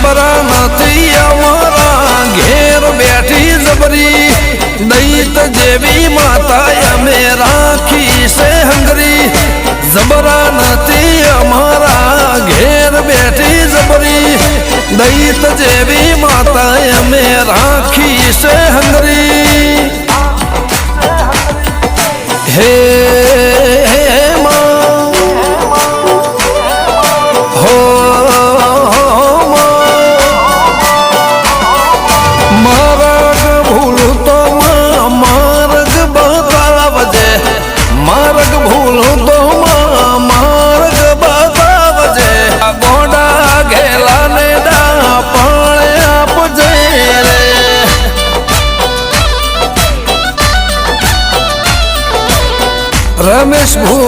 જબરા નથી અમારા ઘેર બેઠી જબરી દૈત જેવી માતા અમે રાખી છે હંગરી જબરા નથી અમારા ઘેર બેઠી જબરી દૈત જેવી માતા અમે રાખી છે હંગરી હે રમેશ ભૂ